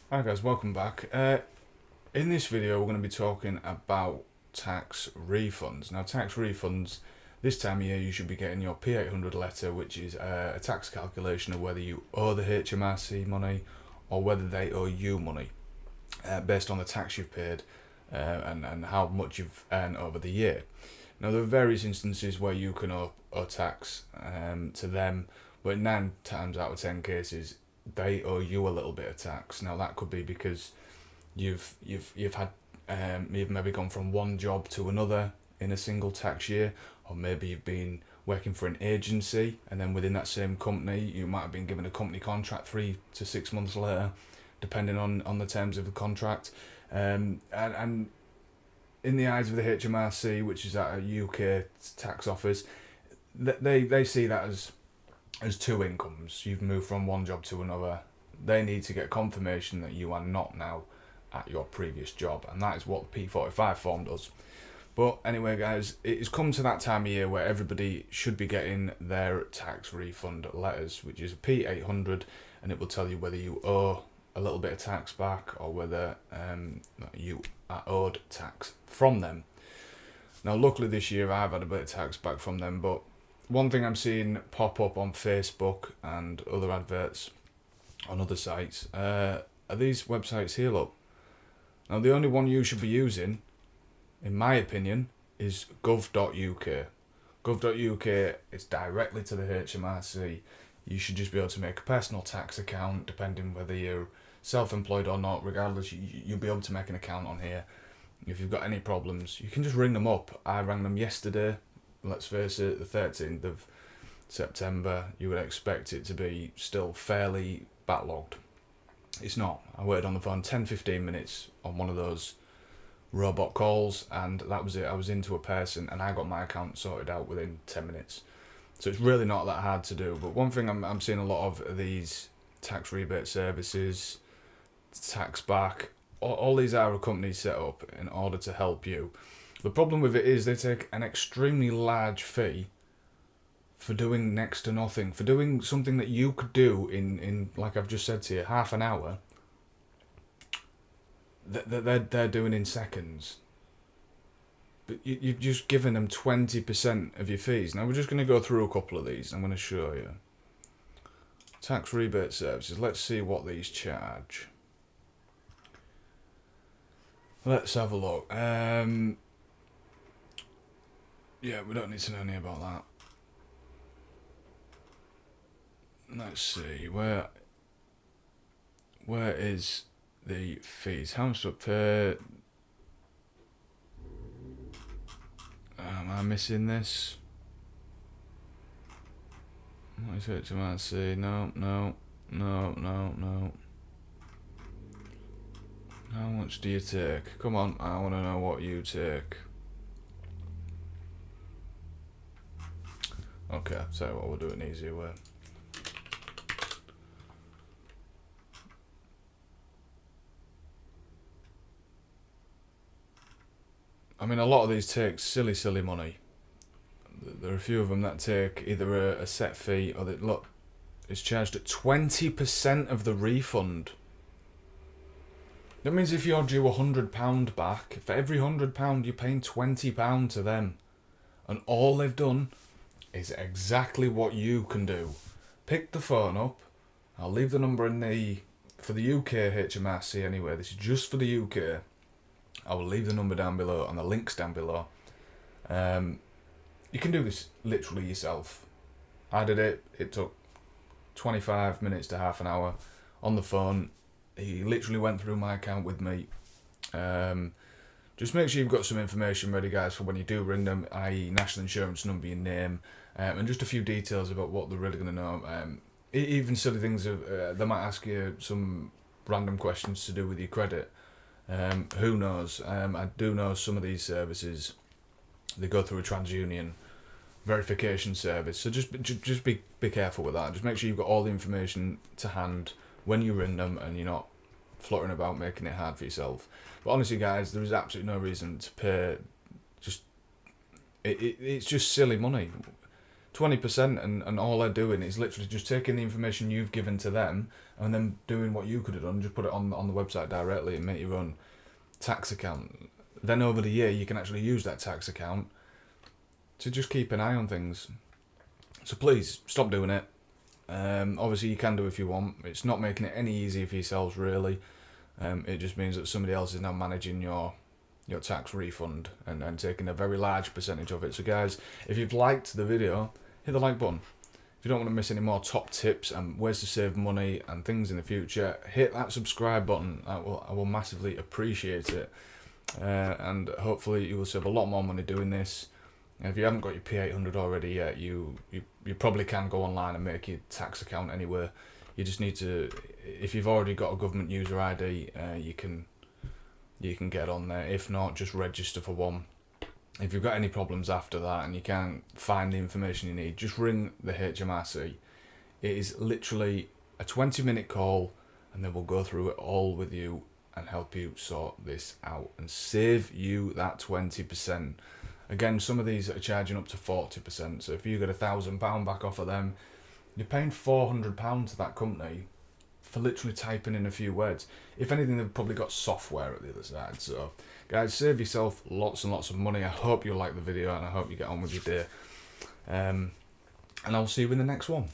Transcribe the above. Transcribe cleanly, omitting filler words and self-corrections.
Hi guys, welcome back. In this video we're going to be talking about tax refunds. Now tax refunds, this time of year you should be getting your P800 letter, which is a tax calculation of whether you owe the HMRC money or whether they owe you money based on the tax you've paid and how much you've earned over the year. Now there are various instances where you can owe tax to them, but 9 times out of 10 cases they owe you a little bit of tax. Now that could be because you've had you've maybe gone from one job to another in a single tax year, or maybe you've been working for an agency and then within that same company you might have been given a company contract 3 to 6 months later, depending on the terms of the contract. And in the eyes of the HMRC, which is at a UK tax office, they see that as two incomes. You've moved from one job to another. They need to get confirmation that you are not now at your previous job, and that is what the P45 form does. But anyway guys, it has come to that time of year where everybody should be getting their tax refund letters, which is a P800, and it will tell you whether you owe a little bit of tax back or whether you are owed tax from them. Now luckily this year I've had a bit of tax back from them, but one thing I'm seeing pop up on Facebook and other adverts on other sites are these websites here, look. Now the only one you should be using, in my opinion, is gov.uk. Gov.uk is directly to the HMRC. You should just be able to make a personal tax account, depending whether you're self-employed or not. Regardless, you'll be able to make an account on here. If you've got any problems, you can just ring them up. I rang them yesterday. Let's face it, the 13th of September, you would expect it to be still fairly backlogged. It's not. I waited on the phone 10-15 minutes on one of those robot calls, and that was it. I was into a person and I got my account sorted out within 10 minutes. So it's really not that hard to do. But one thing I'm seeing a lot of these tax rebate services, tax back, all these are companies set up in order to help you. The problem with it is they take an extremely large fee for doing next to nothing, for doing something that you could do in like I've just said to you, half an hour. They're doing in seconds. But you've just given them 20% of your fees. Now we're just going to go through a couple of these. I'm going to show you. Tax rebate services. Let's see what these charge. Let's have a look. Yeah, we don't need to know any about that. Let's see, where is the fees? How much to pay? Am I missing this? What is it to answer? No. How much do you take? Come on, I want to know what you take. Okay, so what, we'll do it an easier way. I mean, a lot of these take silly money. There are a few of them that take either a set fee or that, look, it's charged at 20% of the refund. That means if you're due £100 back, for every £100 you're paying £20 to them. And all they've done is exactly what you can do. Pick the phone up. I'll leave the number for the UK HMRC anyway. This is just for the UK. I will leave the number down below and the links down below. You can do this literally yourself. I did it. It took 25 minutes to half an hour on the phone. He literally went through my account with me. Just make sure you've got some information ready, guys, for when you do ring them, i.e. national insurance number, your name, and just a few details about what they're really going to know. Even silly things, they might ask you some random questions to do with your credit. Who knows? I do know some of these services, they go through a TransUnion verification service, so just be careful with that. Just make sure you've got all the information to hand when you ring them and you're not fluttering about making it hard for yourself. But honestly guys, there is absolutely no reason to pay it's just silly money. 20%, and all they're doing is literally just taking the information you've given to them and then doing what you could have done, just put it on the website directly and make your own tax account. Then over the year you can actually use that tax account to just keep an eye on things. So please stop doing it. Obviously you can do if you want. It's not making it any easier for yourselves really. It just means that somebody else is now managing your tax refund and taking a very large percentage of it. So guys, if you've liked the video, hit the like button. If you don't want to miss any more top tips and ways to save money and things in the future, hit that subscribe button. I will massively appreciate it. And hopefully you will save a lot more money doing this. And if you haven't got your P800 already yet, you probably can go online and make your tax account anywhere. You just need to, if you've already got a government user ID, you can get on there. If not, just register for one. If you've got any problems after that and you can't find the information you need, just ring the HMRC. It is literally a 20-minute call and they will go through it all with you and help you sort this out and save you that 20%. Again, some of these are charging up to 40%. So if you get £1,000 back off of them, you're paying £400 to that company for literally typing in a few words. If anything, they've probably got software at the other side. So guys, save yourself lots and lots of money. I hope you like the video and I hope you get on with your day. And I'll see you in the next one.